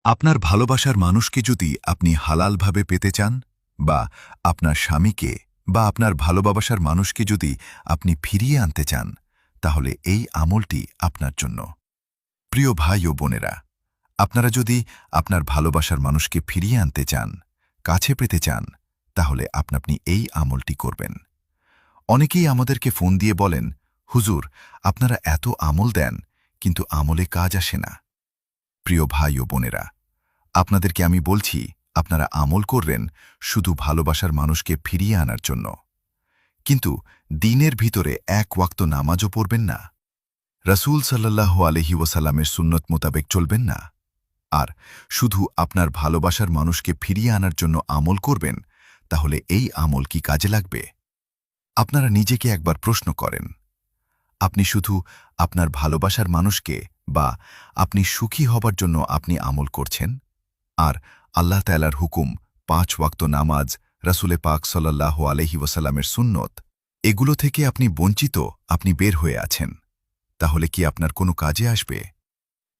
আপনার ভালোবাসার মানুষকে যদি আপনি হালালভাবে পেতে চান, বা আপনার স্বামীকে বা আপনার ভালোবাসার মানুষকে যদি আপনি ফিরিয়ে আনতে চান, তাহলে এই আমলটি আপনার জন্য। প্রিয় ভাই ও বোনেরা, আপনারা যদি আপনার ভালোবাসার মানুষকে ফিরিয়ে আনতে চান, কাছে পেতে চান, তাহলে আপনি এই আমলটি করবেন। অনেকেই আমাদেরকে ফোন দিয়ে বলেন, হুজুর, আপনারা এত আমল দেন, কিন্তু আমলে কাজ আসে না। প্রিয় ভাই ও বোনেরা, আপনাদেরকে আমি বলছি, আপনারা আমল করবেন শুধু ভালোবাসার মানুষকে ফিরিয়ে আনার জন্য, কিন্তু দিনের ভিতরে এক ওয়াক্ত নামাজও পড়বেন না, রাসূল সাল্লাল্লাহু আলাইহি ওয়াসাল্লামের সুন্নত মোতাবেক চলবেন না, আর শুধু আপনার ভালোবাসার মানুষকে ফিরিয়ে আনার জন্য আমল করবেন, তাহলে এই আমল কি কাজে লাগবে? আপনারা নিজেকে একবার প্রশ্ন করেন। আপনি শুধু আপনার ভালোবাসার মানুষকে বা আপনি সুখী হবার জন্য আপনি আমল করছেন, আর আল্লাহ তাআলার হুকুম, 5 ওয়াক্ত নামাজ, রাসূলে পাক সাল্লাল্লাহু আলাইহি ওয়াসাল্লামের সুন্নত, এগুলো থেকে আপনি বঞ্চিত, আপনি বের হয়ে আছেন, তাহলে কি আপনার কোনো কাজে আসবে?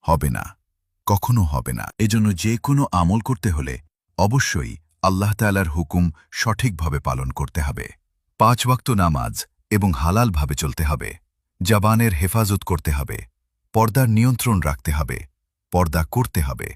হবে না, কখনো হবে না। এজন্য যে কোনো আমল করতে হলে অবশ্যই আল্লাহ তাআলার হুকুম সঠিকভাবে পালন করতে হবে। 5 ওয়াক্ত নামাজ এবং হালালভাবে চলতে হবে, জবানের হেফাজত করতে হবে, পর্দার নিয়ন্ত্রণ রাখতে হবে, পর্দা করতে হবে।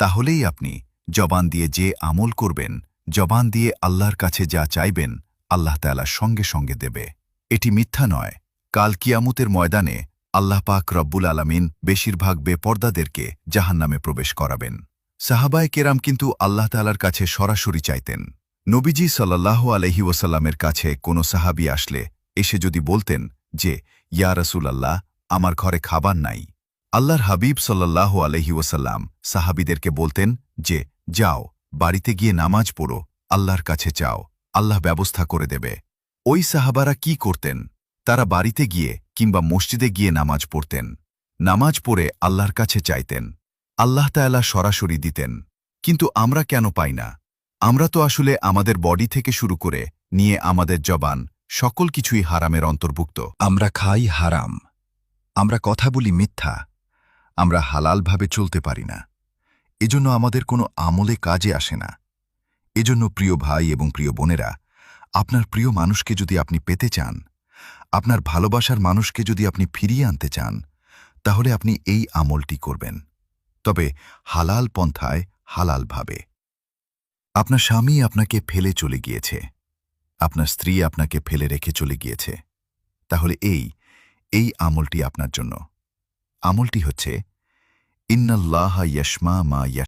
তাহলেই আপনি জবান দিয়ে যে আমল করবেন, জবান দিয়ে আল্লাহর কাছে যা চাইবেন, আল্লাহ তাআলা সঙ্গে সঙ্গে দেবে। এটি মিথ্যা নয়। কাল কিয়ামতের ময়দানে আল্লাহ পাক রব্বুল আলামিন বেশিরভাগ বেপর্দাদেরকে জাহান্নামে প্রবেশ করাবেন। সাহাবায়ে কেরাম কিন্তু আল্লাহ তাআলার কাছে সরাসরি চাইতেন। নবীজি সাল্লাল্লাহু আলাইহি ওয়াসাল্লামের কাছে কোনো সাহাবী আসলে এসে যদি বলতেন যে, ইয়া রাসূলাল্লাহ, আমার ঘরে খাবার নাই, আল্লাহর হাবিব সাল্লাল্লাহু আলাইহি ওয়াসাল্লাম সাহাবীদেরকে বলতেন যে, যাও, বাড়িতে গিয়ে নামাজ পড়ো, আল্লাহর কাছে চাও, আল্লাহ ব্যবস্থা করে দেবে। ওই সাহাবারা কি করতেন? তারা বাড়িতে গিয়ে কিংবা মসজিদে গিয়ে নামাজ পড়তেন, নামাজ পড়ে আল্লাহর কাছে চাইতেন, আল্লাহ তাআলা সরাসরি দিতেন। কিন্তু আমরা কেন পাই না? আমরা তো আসলে আমাদের বডি থেকে শুরু করে নিয়ে আমাদের জবান, সকল কিছুই হারামের অন্তর্ভুক্ত। আমরা খাই হারাম, আমরা কথা বলি মিথ্যা, আমরা হালালভাবে চলতে পারি না। এজন্য আমাদের কোনো আমলে কাজে আসে না। এজন্য প্রিয় ভাই এবং প্রিয় বোনেরা, আপনার প্রিয় মানুষকে যদি আপনি পেতে চান, আপনার ভালোবাসার মানুষকে যদি আপনি ফিরিয়ে আনতে চান, তাহলে আপনি এই আমলটি করবেন, তবে হালাল পন্থায়, হালালভাবে। আপনার স্বামী আপনাকে ফেলে চলে গিয়েছে, আপনার স্ত্রী আপনাকে ফেলে রেখে চলে গিয়েছে, তাহলে এই আমলটি আপনার জন্য। আমলটি হচ্ছে, ইন্নাল্লাহা ইয়াশমা মা